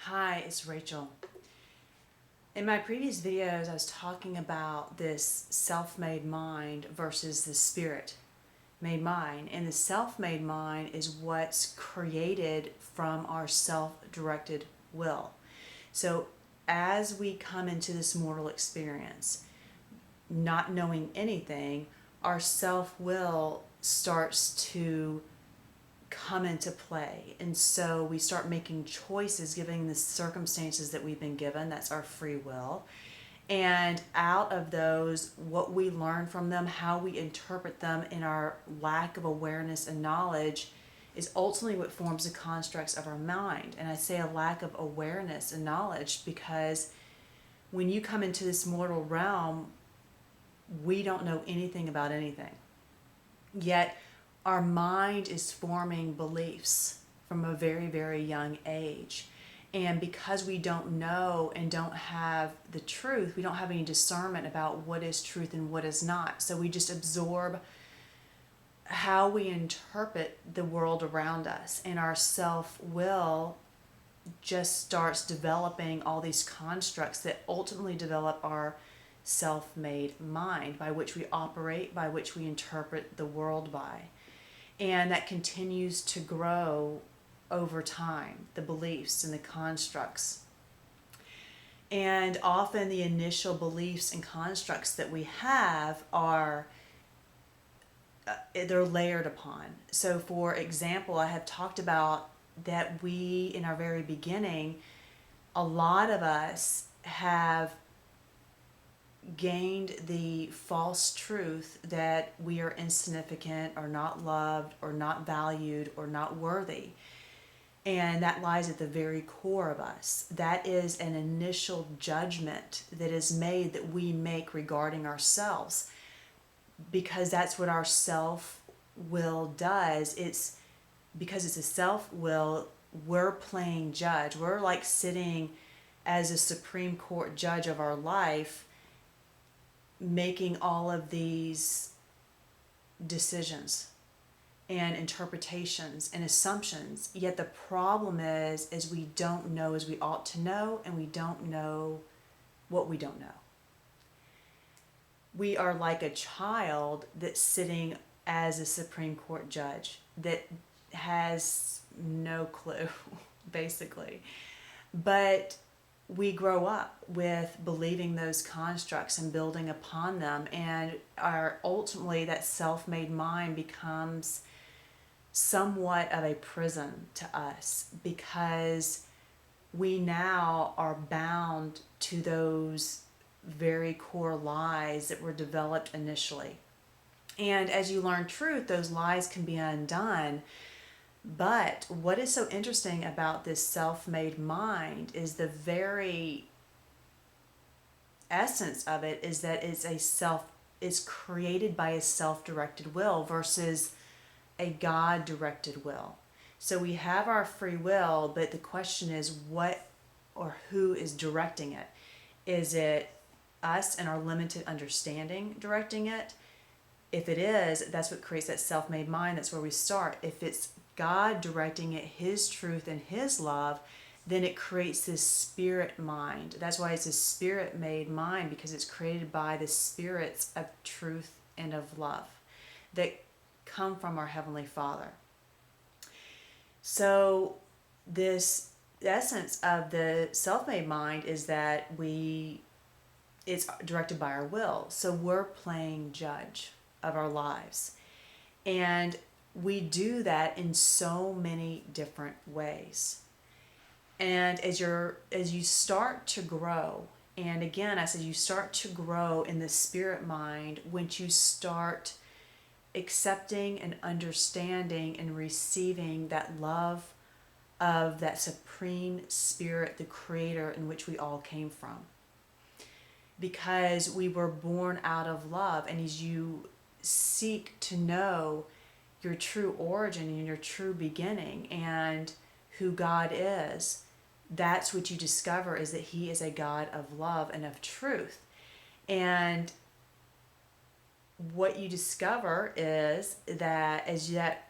Hi, it's Rachel. In my previous videos, I was talking about this self-made mind versus the spirit-made mind. And the self-made mind is what's created from our self-directed will. So as we come into this mortal experience, not knowing anything, our self-will starts to come into play. And so we start making choices given the circumstances that we've been given. That's our free will. And out of those, what we learn from them, how we interpret them, in our lack of awareness and knowledge is ultimately what forms the constructs of our mind. And I say a lack of awareness and knowledge because when you come into this mortal realm, we don't know anything about anything. Yet our mind is forming beliefs from a very, very young age. And because we don't know and don't have the truth, we don't have any discernment about what is truth and what is not. So we just absorb how we interpret the world around us, and our self-will just starts developing all these constructs that ultimately develop our self-made mind, by which we operate, by which we interpret the world by. And that continues to grow over time, the beliefs and the constructs. And often the initial beliefs and constructs that we have are they're layered upon. So for example, I have talked about that we, in our very beginning, a lot of us have gained the false truth that we are insignificant or not loved or not valued or not worthy. And that lies at the very core of us. That is an initial judgment that is made, that we make regarding ourselves, because that's what our self will does. It's because it's a self will, we're playing judge. We're like sitting as a Supreme Court judge of our life, making all of these decisions and interpretations and assumptions. Yet the problem is we don't know as we ought to know, and we don't know what we don't know. We are like a child that's sitting as a Supreme Court judge that has no clue, basically. But we grow up with believing those constructs and building upon them, and our ultimately that self-made mind becomes somewhat of a prison to us, because we now are bound to those very core lies that were developed initially. And as you learn truth, those lies can be undone. But what is so interesting about this self-made mind is the very essence of it is that it's created by a self-directed will versus a God-directed will. So we have our free will, but the question is what or who is directing it? Is it us and our limited understanding directing it? If it is, that's what creates that self-made mind. That's where we start. If it's God directing it, His truth and His love, then it creates this spirit mind. That's why it's a spirit-made mind, because it's created by the spirits of truth and of love that come from our Heavenly Father. So this essence of the self-made mind is that it's directed by our will. So we're playing judge of our lives. And we do that in so many different ways. And as you start to grow, and again, I said you start to grow in the spirit mind once you start accepting and understanding and receiving that love of that supreme spirit, the creator in which we all came from. Because we were born out of love, and as you seek to know your true origin and your true beginning and who God is, that's what you discover, is that He is a God of love and of truth. And what you discover is that as that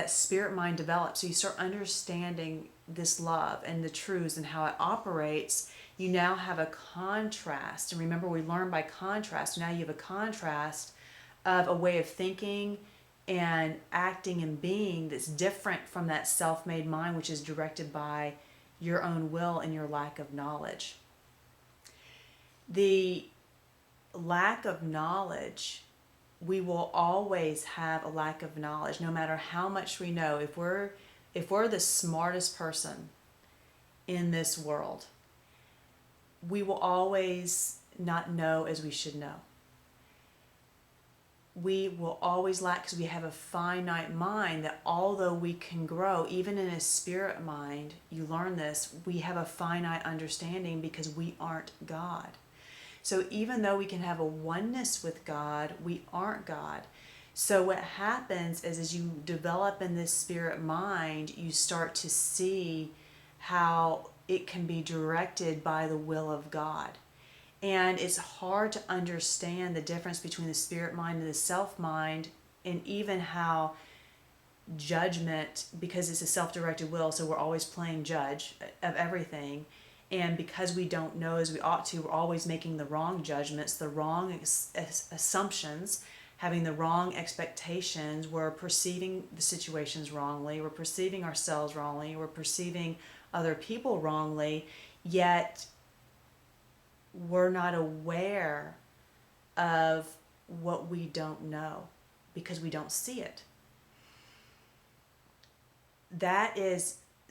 spirit mind develops, so you start understanding this love and the truths and how it operates, you now have a contrast. And remember, we learn by contrast. Now you have a contrast of a way of thinking and acting and being that's different from that self-made mind, which is directed by your own will and your lack of knowledge. The lack of knowledge, we will always have a lack of knowledge, no matter how much we know. If we're the smartest person in this world, we will always not know as we should know. We will always lack because we have a finite mind, that although we can grow, even in a spirit mind, you learn this, we have a finite understanding because we aren't God. So even though we can have a oneness with God, we aren't God. So what happens is, as you develop in this spirit mind, you start to see how it can be directed by the will of God. And it's hard to understand the difference between the spirit mind and the self mind, and even how judgment, because it's a self-directed will, so we're always playing judge of everything. And because we don't know as we ought to, we're always making the wrong judgments, the wrong assumptions, having the wrong expectations. We're perceiving the situations wrongly. We're perceiving ourselves wrongly. We're perceiving other people wrongly. Yet we're not aware of what we don't know because we don't see it.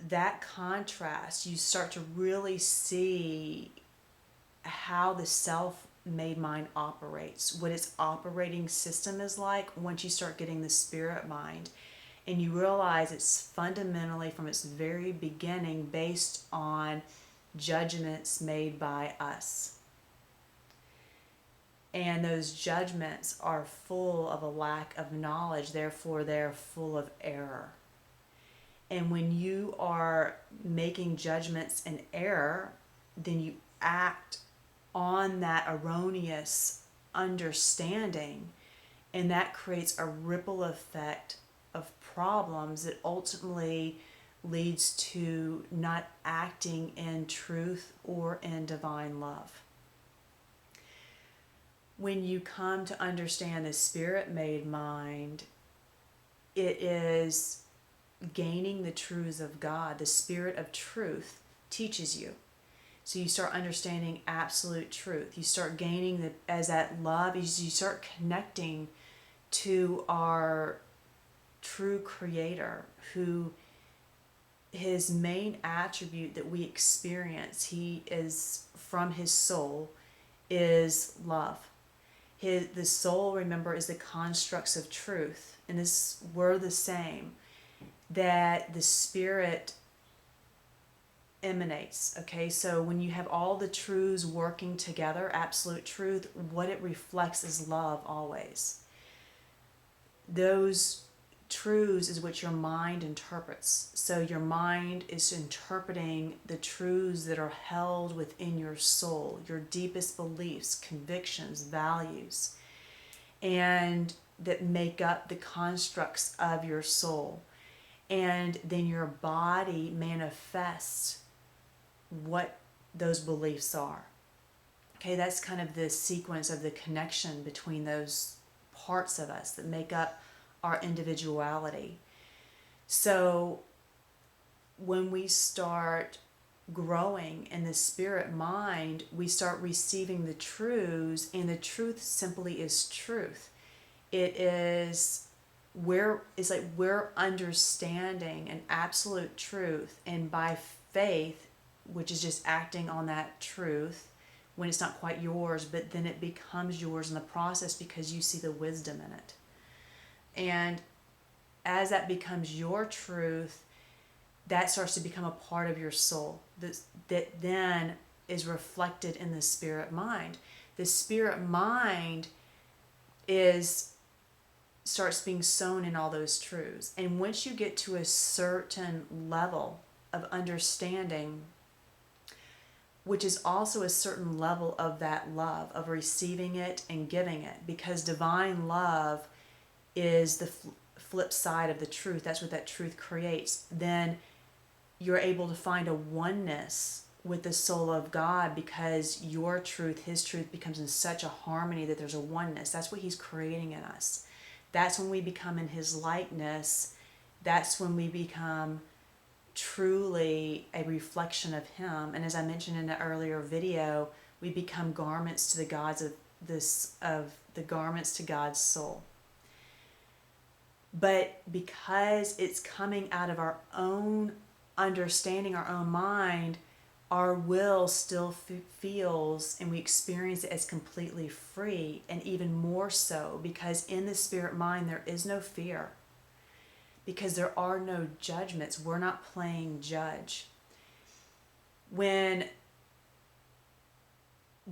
That contrast, you start to really see how the self-made mind operates, what its operating system is like once you start getting the spirit mind. And you realize it's fundamentally, from its very beginning, based on judgments made by us. And those judgments are full of a lack of knowledge, therefore they're full of error. And when you are making judgments in error, then you act on that erroneous understanding, and that creates a ripple effect of problems that ultimately leads to not acting in truth or in divine love. When you come to understand the spirit-made mind, it is gaining the truths of God. The spirit of truth teaches you. So you start understanding absolute truth. You start gaining as that love, as you start connecting to our true creator, who his main attribute that we experience, he is from his soul, is love. The soul, remember, is the constructs of truth, and this we're the same, that the spirit emanates. Okay, so when you have all the truths working together, absolute truth, what it reflects is love always. Those truths is what your mind interprets. So your mind is interpreting the truths that are held within your soul, your deepest beliefs, convictions, values, and that make up the constructs of your soul. And then your body manifests what those beliefs are. Okay, that's kind of the sequence of the connection between those parts of us that make up our individuality. So when we start growing in the spirit mind, we start receiving the truths, and the truth simply is truth. It's like we're understanding an absolute truth, and by faith, which is just acting on that truth when it's not quite yours, but then it becomes yours in the process because you see the wisdom in it. And as that becomes your truth, that starts to become a part of your soul that then is reflected in the spirit mind. The spirit mind starts being sown in all those truths. And once you get to a certain level of understanding, which is also a certain level of that love, of receiving it and giving it, because divine love is the flip side of the truth. That's what that truth creates. Then you're able to find a oneness with the soul of God, because your truth, his truth, becomes in such a harmony that there's a oneness. That's what he's creating in us. That's when we become in his likeness. That's when we become truly a reflection of him. And as I mentioned in the earlier video, we become garments to the gods of the garments to God's soul. But because it's coming out of our own understanding, our own mind, our will still feels and we experience it as completely free, and even more so because in the spirit mind there is no fear, because there are no judgments. We're not playing judge. When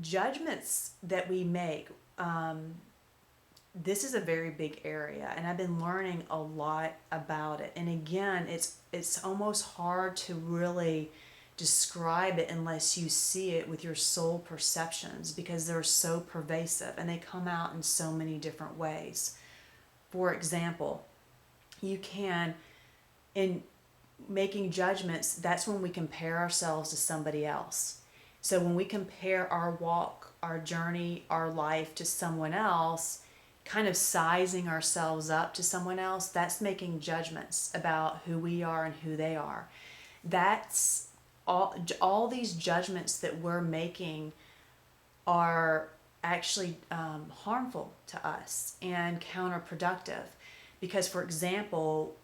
judgments that we make, this is a very big area, and I've been learning a lot about it. And again, it's almost hard to really describe it unless you see it with your soul perceptions, because they're so pervasive and they come out in so many different ways. For example, you can, in making judgments, that's when we compare ourselves to somebody else. So when we compare our walk, our journey, our life to someone else, kind of sizing ourselves up to someone else, that's making judgments about who we are and who they are. That's all these judgments that we're making are actually harmful to us and counterproductive. Because, for example,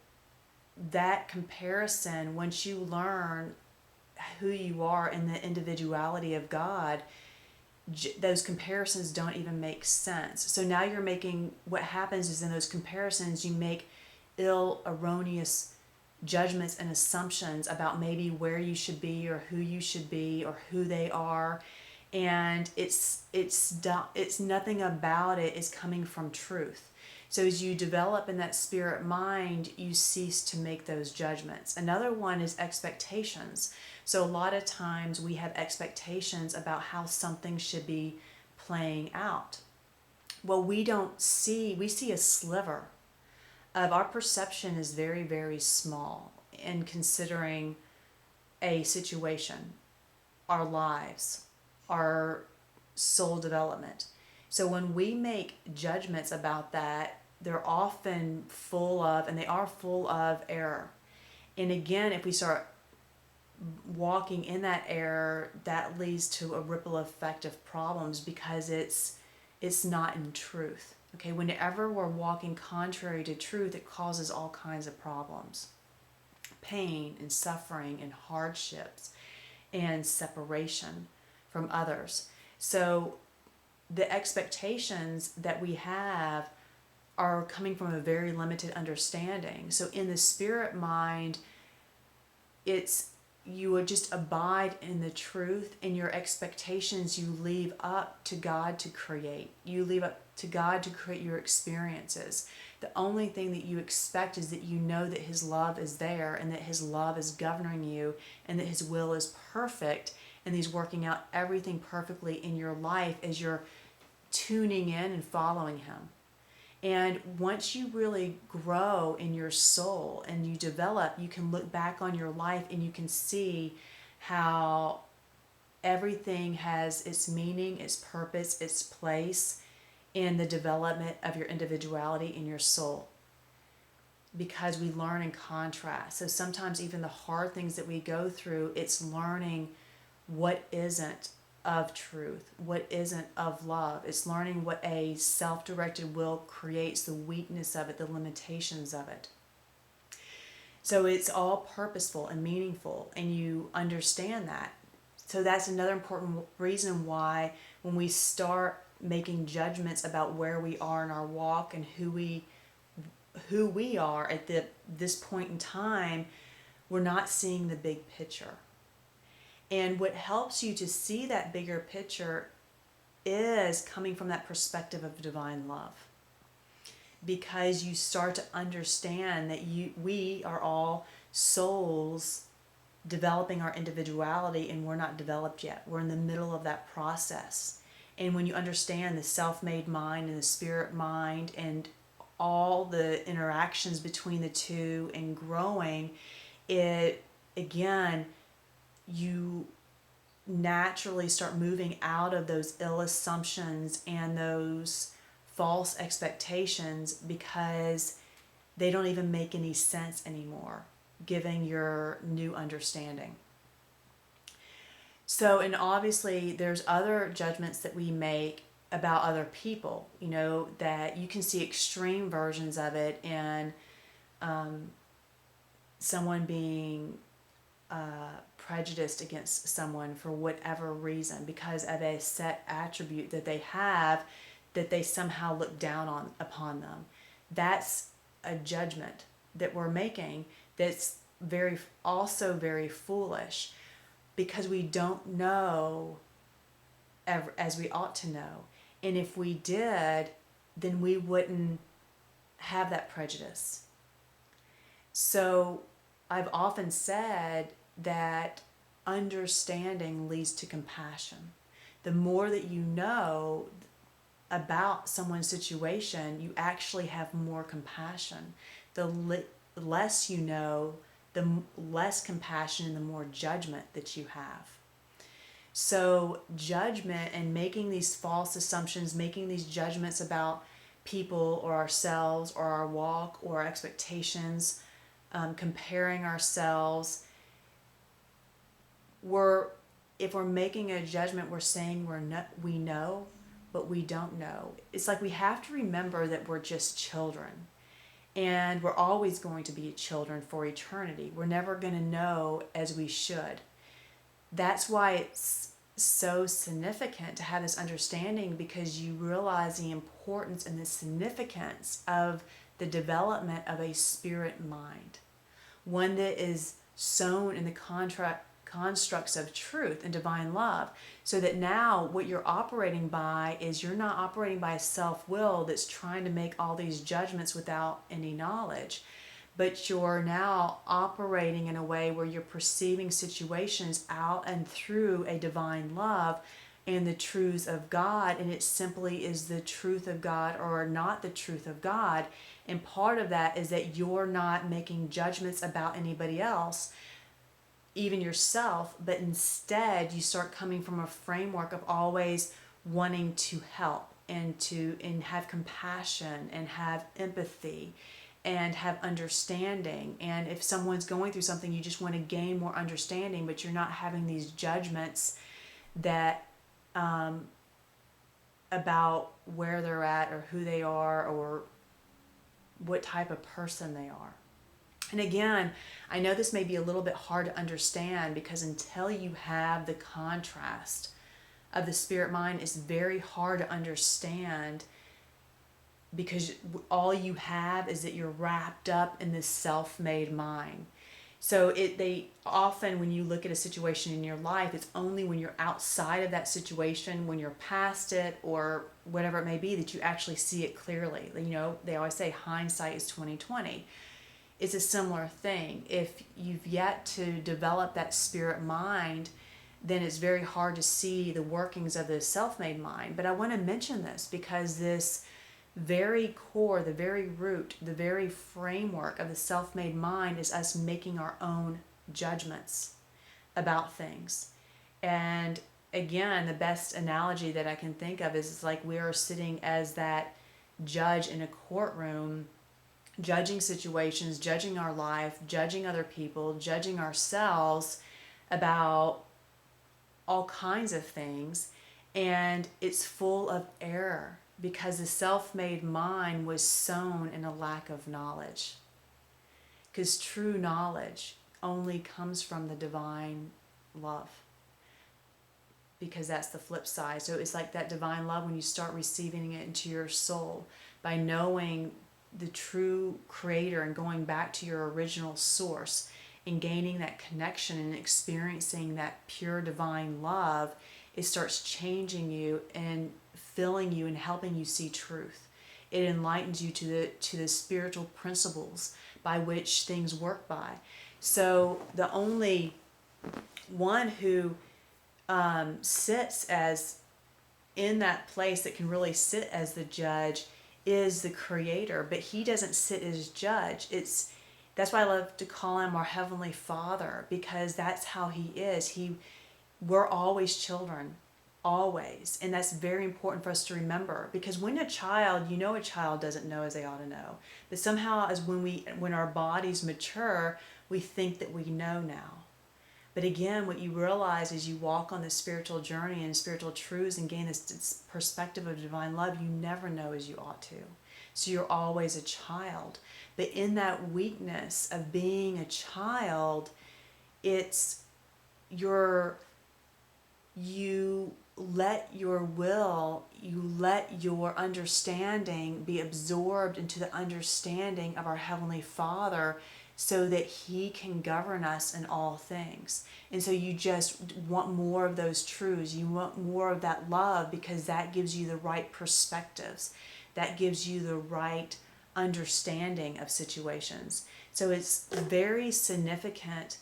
that comparison, once you learn who you are in the individuality of God, those comparisons don't even make sense. So now you're making, what happens is in those comparisons, you make erroneous judgments and assumptions about maybe where you should be or who you should be or who they are. And it's nothing about it is coming from truth. So as you develop in that spirit mind, you cease to make those judgments. Another one is expectations. So a lot of times we have expectations about how something should be playing out. Well, we see a sliver of our perception is very, very small in considering a situation, our lives, our soul development. So when we make judgments about that, they're often full of error. And again, if we start walking in that error, that leads to a ripple effect of problems, because it's not in truth. Okay, whenever we're walking contrary to truth, it causes all kinds of problems. Pain and suffering and hardships and separation from others. So the expectations that we have are coming from a very limited understanding. So in the spirit mind, you would just abide in the truth, and your expectations you leave up to God to create. You leave up to God to create your experiences. The only thing that you expect is that you know that his love is there, and that his love is governing you, and that his will is perfect, and he's working out everything perfectly in your life as you're tuning in and following him. And once you really grow in your soul and you develop, you can look back on your life and you can see how everything has its meaning, its purpose, its place in the development of your individuality in your soul. Because we learn in contrast. So sometimes even the hard things that we go through, it's learning what isn't of truth, what isn't of love. It's learning what a self-directed will creates, the weakness of it, the limitations of it. So it's all purposeful and meaningful, and you understand that. So that's another important reason why when we start making judgments about where we are in our walk and who we are at this point in time, we're not seeing the big picture. And what helps you to see that bigger picture is coming from that perspective of divine love. Because you start to understand that we are all souls developing our individuality, and we're not developed yet. We're in the middle of that process. And when you understand the self-made mind and the spirit mind and all the interactions between the two and growing, it again, you naturally start moving out of those ill assumptions and those false expectations because they don't even make any sense anymore, given your new understanding. So, and obviously, there's other judgments that we make about other people, that you can see extreme versions of it in someone being prejudiced against someone for whatever reason because of a set attribute that they have that they somehow look down on upon them. That's a judgment that we're making that's also very foolish because we don't know as we ought to know. And if we did, then we wouldn't have that prejudice. So I've often said that understanding leads to compassion. The more that you know about someone's situation, you actually have more compassion. The less you know, the less compassion and the more judgment that you have. So judgment and making these false assumptions, making these judgments about people or ourselves or our walk or our expectations, comparing ourselves, if we're making a judgment, we're saying we know, but we don't know. It's like we have to remember that we're just children. And we're always going to be children for eternity. We're never going to know as we should. That's why it's so significant to have this understanding, because you realize the importance and the significance of the development of a spirit mind. One that is sown in the constructs of truth and divine love, so that now what you're operating by is you're not operating by self-will that's trying to make all these judgments without any knowledge, but you're now operating in a way where you're perceiving situations out and through a divine love and the truths of God, and it simply is the truth of God or not the truth of God. And part of that is that you're not making judgments about anybody else, even yourself, but instead you start coming from a framework of always wanting to help and have compassion and have empathy and have understanding. And if someone's going through something, you just want to gain more understanding, but you're not having these judgments that about where they're at or who they are or what type of person they are. And again, I know this may be a little bit hard to understand, because until you have the contrast of the spirit mind, it's very hard to understand, because all you have is that you're wrapped up in this self-made mind. So they often, when you look at a situation in your life, it's only when you're outside of that situation, when you're past it or whatever it may be, that you actually see it clearly. They always say hindsight is 20/20. It's a similar thing. If you've yet to develop that spirit mind, then it's very hard to see the workings of the self-made mind. But I want to mention this because this very core, the very root, the very framework of the self-made mind is us making our own judgments about things. And again, the best analogy that I can think of is like we are sitting as that judge in a courtroom, judging situations, judging our life, judging other people, judging ourselves about all kinds of things. And it's full of error, because the self-made mind was sown in a lack of knowledge. Because true knowledge only comes from the divine love, because that's the flip side. So it's like that divine love, when you start receiving it into your soul by knowing the true creator and going back to your original source and gaining that connection and experiencing that pure divine love, it starts changing you and filling you and helping you see truth. It enlightens you to the spiritual principles by which things work by. So the only one who sits as in that place that can really sit as the judge is the creator, but he doesn't sit as judge. That's why I love to call him our Heavenly Father, because that's how he is. We're always children, always. And that's very important for us to remember, because when a child, a child doesn't know as they ought to know. But somehow as when our bodies mature, we think that we know now. But again, what you realize as you walk on this spiritual journey and spiritual truths and gain this perspective of divine love, you never know as you ought to. So you're always a child. But in that weakness of being a child, it's you let your will, you let your understanding be absorbed into the understanding of our Heavenly Father, so that he can govern us in all things. And so you just want more of those truths. You want more of that love, because that gives you the right perspectives. That gives you the right understanding of situations. So it's very significant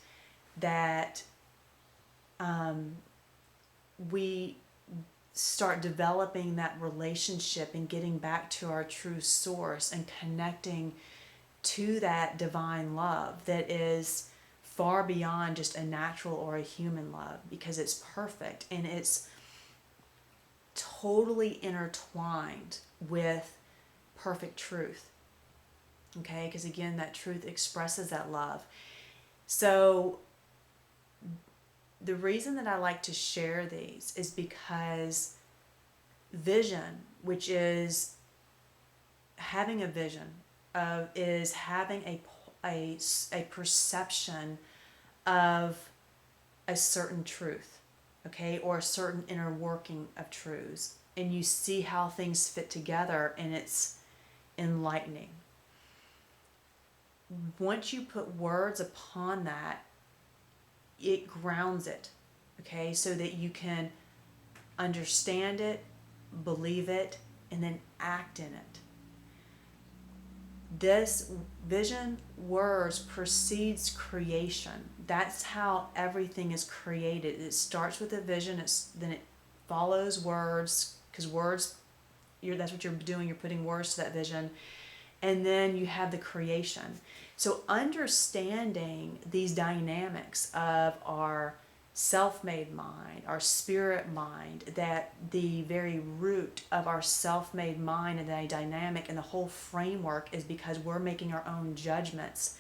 that we start developing that relationship and getting back to our true source and connecting to that divine love that is far beyond just a natural or a human love, because it's perfect and it's totally intertwined with perfect truth. Okay, because again, that truth expresses that love. So the reason that I like to share these is because vision, which is having a vision, is having a perception of a certain truth, okay, or a certain inner working of truths, and you see how things fit together, and it's enlightening. Once you put words upon that, it grounds it, okay, so that you can understand it, believe it, and then act in it. This vision words precedes creation. That's how everything is created. It starts with a vision, then it follows words, because words, that's what you're doing, you're putting words to that vision, and then you have the creation. So understanding these dynamics of our self-made mind, our spirit mind, that the very root of our self-made mind and the dynamic and the whole framework is because we're making our own judgments,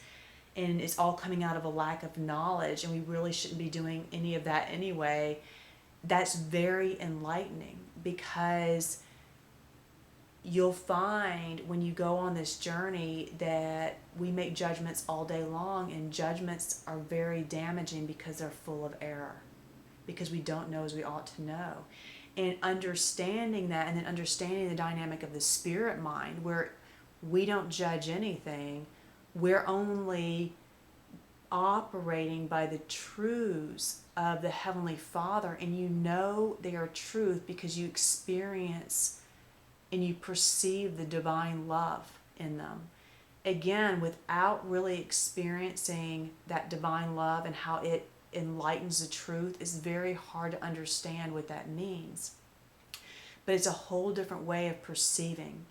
and it's all coming out of a lack of knowledge, and we really shouldn't be doing any of that anyway. That's very enlightening, because you'll find when you go on this journey that we make judgments all day long, and judgments are very damaging because they're full of error, because we don't know as we ought to know. And understanding that, and then understanding the dynamic of the spirit mind, where we don't judge anything, we're only operating by the truths of the Heavenly Father, and you know they are truth because you experience and you perceive the divine love in them. Again, without really experiencing that divine love and how it enlightens the truth, it's very hard to understand what that means. But it's a whole different way of perceiving,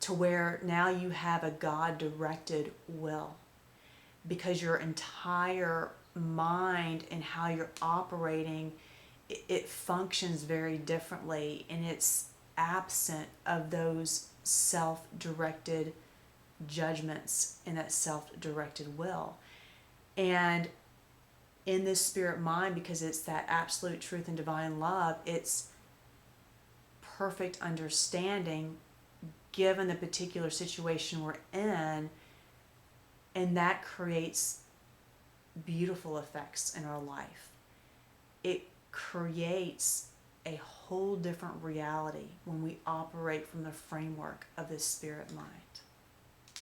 to where now you have a God-directed will, because your entire mind and how you're operating, it functions very differently, and it's absent of those self-directed judgments and that self-directed will. And in this spirit mind, because it's that absolute truth and divine love, it's perfect understanding given the particular situation we're in, and that creates beautiful effects in our life. It creates a whole different reality when we operate from the framework of this spirit mind.